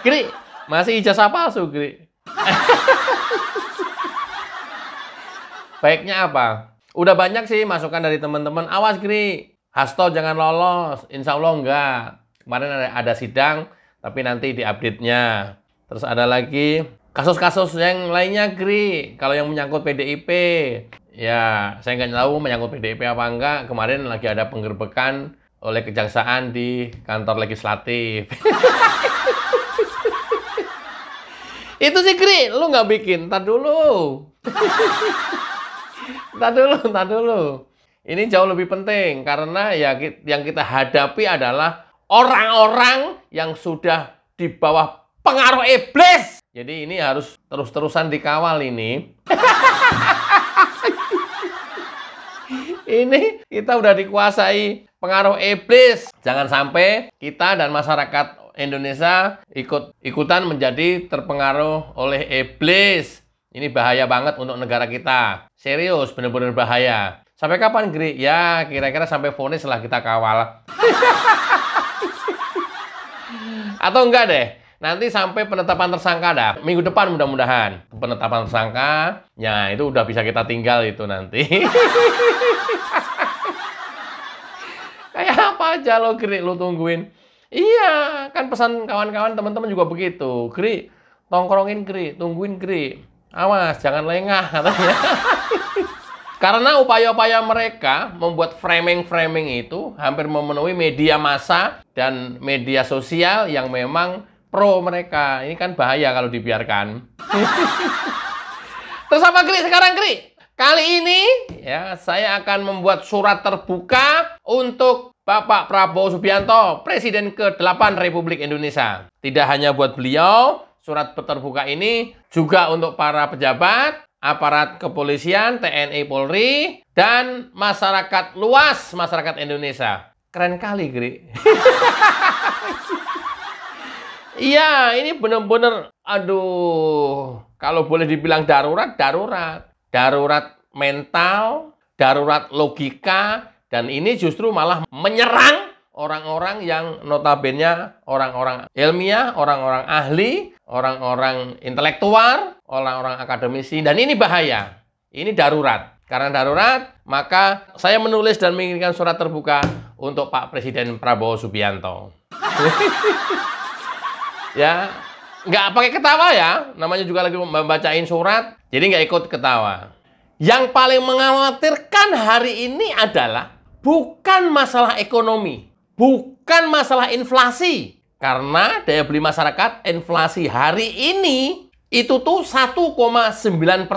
Gri, masih ijazah palsu, Gri. Baiknya apa? Udah banyak sih masukan dari teman-teman. Awas, Gri. Hasto jangan lolos. Insya Allah enggak. Kemarin ada sidang, tapi nanti diupdate-nya. Terus ada lagi kasus-kasus yang lainnya, Gri. Kalau yang menyangkut PDIP, ya saya nggak tahu menyangkut PDIP apa enggak. Kemarin lagi ada penggerbekan oleh kejaksaan di kantor legislatif. Itu sih, Gri. Lu nggak bikin. Ntar dulu. Ntar dulu. Ini jauh lebih penting karena ya yang kita hadapi adalah orang-orang yang sudah di bawah pengaruh iblis. Jadi ini harus terus-terusan dikawal ini. Ini kita udah dikuasai pengaruh iblis. Jangan sampai kita dan masyarakat Indonesia ikutan menjadi terpengaruh oleh iblis. Ini bahaya banget untuk negara kita. Serius, benar-benar bahaya. Sampai kapan, Gri? Ya, kira-kira sampai vonis lah kita kawal. Atau enggak deh, nanti sampai penetapan tersangka dah. Minggu depan mudah-mudahan. Penetapan tersangka, ya itu udah bisa kita tinggal itu nanti. Kayak apa aja lo, Gri, lo tungguin. Iya, kan pesan kawan-kawan teman-teman juga begitu. Gri, tongkrongin, Gri, tungguin, Gri. Awas, jangan lengah katanya. Karena upaya-upaya mereka membuat framing-framing itu hampir memenuhi media massa dan media sosial yang memang pro mereka. Ini kan bahaya kalau dibiarkan. Terus apa, Gri, sekarang, Gri? Kali ini ya saya akan membuat surat terbuka untuk Bapak Prabowo Subianto, Presiden ke-8 Republik Indonesia. Tidak hanya buat beliau, surat terbuka ini juga untuk para pejabat, aparat kepolisian, TNI, Polri, dan masyarakat luas, masyarakat Indonesia. Keren kali, Gri. Iya, ini benar-benar, aduh, kalau boleh dibilang darurat, darurat. Darurat mental, darurat logika, dan ini justru malah menyerang orang-orang yang notabene orang-orang ilmiah, orang-orang ahli, orang-orang intelektual, orang-orang akademisi, dan ini bahaya. Ini darurat. Karena darurat, maka saya menulis dan mengirimkan surat terbuka untuk Pak Presiden Prabowo Subianto. Ya, nggak pakai ketawa ya, namanya juga lagi membacain surat, jadi nggak ikut ketawa. Yang paling mengkhawatirkan hari ini adalah bukan masalah ekonomi, bukan masalah inflasi. Karena daya beli masyarakat, inflasi hari ini itu tuh 1,9%.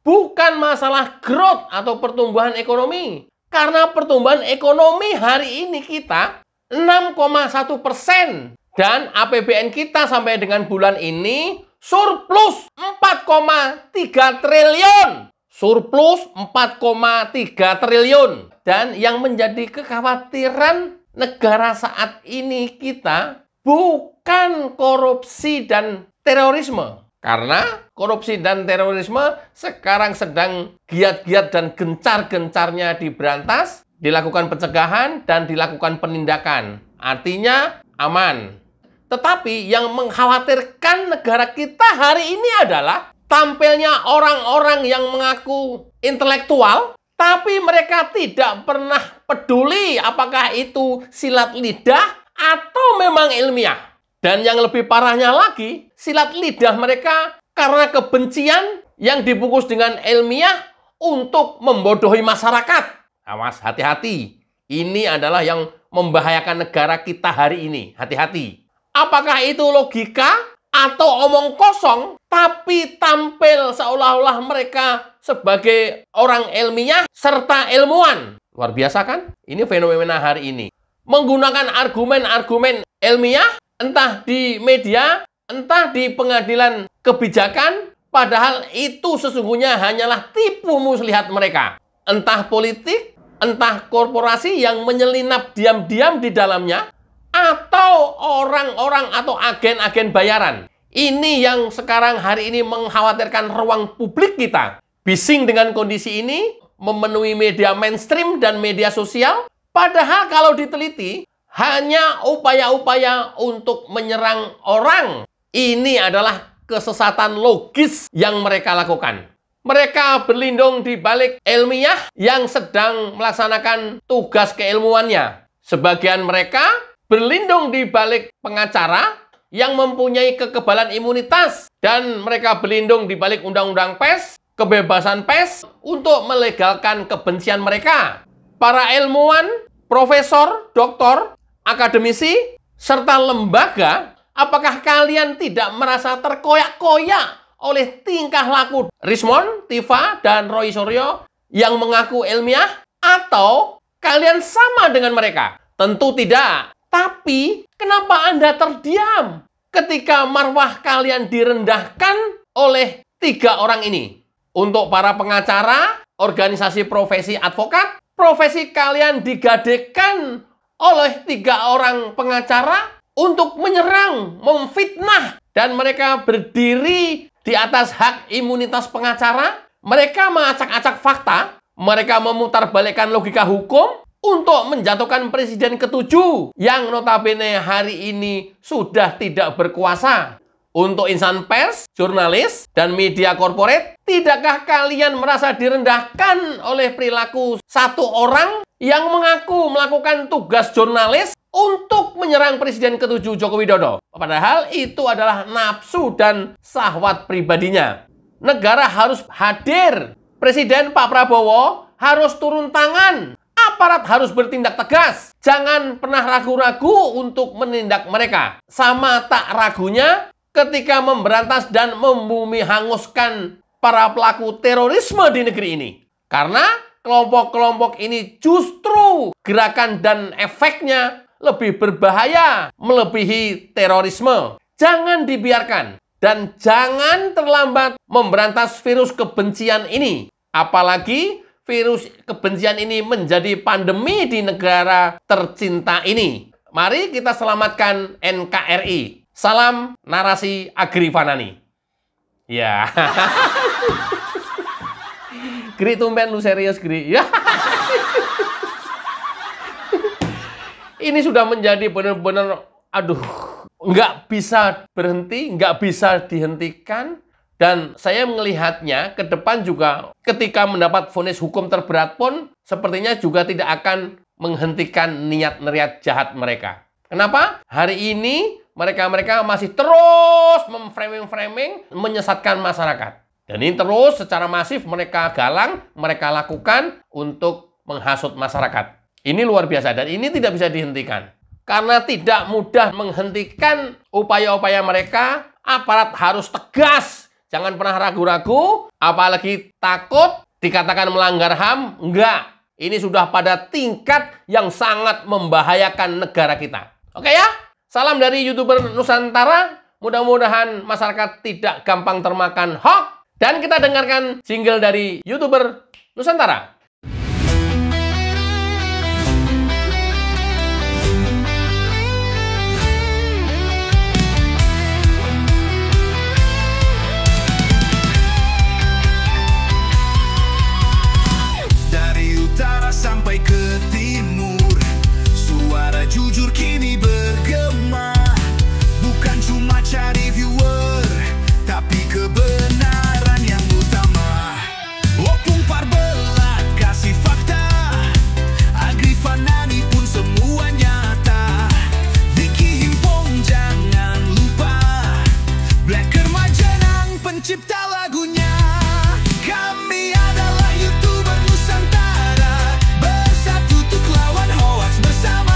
Bukan masalah growth atau pertumbuhan ekonomi. Karena pertumbuhan ekonomi hari ini kita 6,1%. Dan APBN kita sampai dengan bulan ini surplus 4,3 triliun. Surplus 4,3 triliun. Dan yang menjadi kekhawatiran negara saat ini kita bukan korupsi dan terorisme. Karena korupsi dan terorisme sekarang sedang giat-giat dan gencar-gencarnya diberantas, dilakukan pencegahan, dan dilakukan penindakan. Artinya aman. Tetapi yang mengkhawatirkan negara kita hari ini adalah tampilnya orang-orang yang mengaku intelektual, tapi mereka tidak pernah peduli apakah itu silat lidah atau memang ilmiah. Dan yang lebih parahnya lagi, silat lidah mereka karena kebencian yang dibungkus dengan ilmiah untuk membodohi masyarakat. Awas, hati-hati. Ini adalah yang membahayakan negara kita hari ini. Hati-hati. Apakah itu logika atau omong kosong, tapi tampil seolah-olah mereka sebagai orang ilmiah serta ilmuwan. Luar biasa kan? Ini fenomena hari ini. Menggunakan argumen-argumen ilmiah, entah di media, entah di pengadilan kebijakan, padahal itu sesungguhnya hanyalah tipu muslihat mereka. Entah politik, entah korporasi yang menyelinap diam-diam di dalamnya, atau orang-orang atau agen-agen bayaran. Ini yang sekarang hari ini mengkhawatirkan ruang publik kita. Bising dengan kondisi ini, memenuhi media mainstream dan media sosial, padahal kalau diteliti, hanya upaya-upaya untuk menyerang orang Ini adalah kesesatan logis yang mereka lakukan. Mereka berlindung di balik ilmiah yang sedang melaksanakan tugas keilmuannya. Sebagian mereka berlindung di balik pengacara yang mempunyai kekebalan imunitas. Dan mereka berlindung di balik undang-undang pers, kebebasan pers, untuk melegalkan kebencian mereka. Para ilmuwan, profesor, doktor, akademisi, serta lembaga, apakah kalian tidak merasa terkoyak-koyak oleh tingkah laku Rismond, Tifa, dan Roy Suryo yang mengaku ilmiah? Atau kalian sama dengan mereka? Tentu tidak. Tapi, kenapa Anda terdiam ketika marwah kalian direndahkan oleh 3 orang ini? Untuk para pengacara, organisasi profesi advokat, profesi kalian digadekan oleh 3 orang pengacara untuk menyerang, memfitnah, dan mereka berdiri di atas hak imunitas pengacara. Mereka mengacak-acak fakta, mereka memutarbalikkan logika hukum untuk menjatuhkan presiden ke-7 yang notabene hari ini sudah tidak berkuasa. Untuk insan pers, jurnalis, dan media korporat, tidakkah kalian merasa direndahkan oleh perilaku 1 orang yang mengaku melakukan tugas jurnalis untuk menyerang Presiden ke-7 Joko Widodo? Padahal itu adalah nafsu dan syahwat pribadinya. Negara harus hadir. Presiden Pak Prabowo harus turun tangan. Aparat harus bertindak tegas. Jangan pernah ragu-ragu untuk menindak mereka. Sama tak ragunya ketika memberantas dan membumi hanguskan para pelaku terorisme di negeri ini. Karena kelompok-kelompok ini justru gerakan dan efeknya lebih berbahaya melebihi terorisme. Jangan dibiarkan dan jangan terlambat memberantas virus kebencian ini. Apalagi virus kebencian ini menjadi pandemi di negara tercinta ini. Mari kita selamatkan NKRI. Salam narasi Agrifanani. Ya. Gri, tumben lu serius, Gri. Ya. Ini sudah menjadi benar-benar, aduh, nggak bisa berhenti, nggak bisa dihentikan. Dan saya melihatnya ke depan juga ketika mendapat vonis hukum terberat pun sepertinya juga tidak akan menghentikan niat-niat jahat mereka. Kenapa? Hari ini mereka masih terus memframing-framing, menyesatkan masyarakat. Dan ini terus secara masif mereka galang, mereka lakukan untuk menghasut masyarakat. Ini luar biasa dan ini tidak bisa dihentikan. Karena tidak mudah menghentikan upaya-upaya mereka, aparat harus tegas. Jangan pernah ragu-ragu, apalagi takut dikatakan melanggar HAM. Enggak, ini sudah pada tingkat yang sangat membahayakan negara kita. Oke ya? Salam dari YouTuber Nusantara. Mudah-mudahan masyarakat tidak gampang termakan hoax. Dan kita dengarkan jingle dari YouTuber Nusantara. Dari utara sampai ke timur, suara jujur kini bergema. Bukan cuma cari viewer, tapi kebenaran yang utama. Opung Parbelat kasih fakta, Agrifanani pun semua nyata. Vicky Himpong jangan lupa, Blacker Majanang pencipta lagunya. Kami adalah YouTuber Nusantara, bersatu untuk lawan hoax bersama.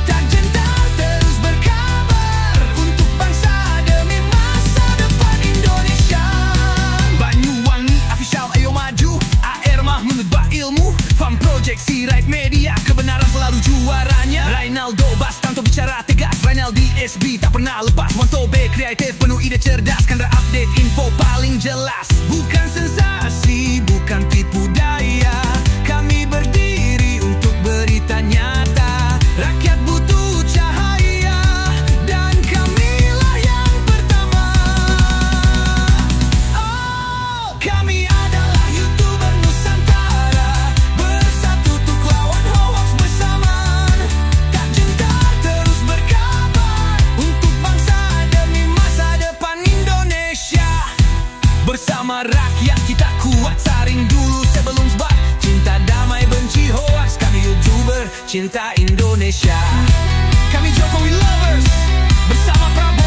Tak gentar terus berkabar untuk bangsa demi masa depan Indonesia. Banyuwangi official ayo maju, AR Mahmud Ilmu, Farm Project Sirait Media, kebenaran selalu juaranya. Rainaldo Bastanto bicara tegas, Rainaldi SB tak pernah lepas. Wantobe kreatif penuh ide cerdas, Kandra update info paling jelas. Bukan sensasi, bukan tipu daya, kami berdiri untuk berita nyata. Rakyat butuh cahaya dan kamilah yang pertama. Oh, kami adalah YouTuber Nusantara, bersatu untuk lawan hoax bersama. Tak gentar terus berkabar untuk bangsa demi masa Bersama rakyat kita kuat, saring dulu sebelum sebar. Cinta damai benci hoax, kami YouTuber cinta Indonesia. Kami Jokowi lovers, bersama Prabowo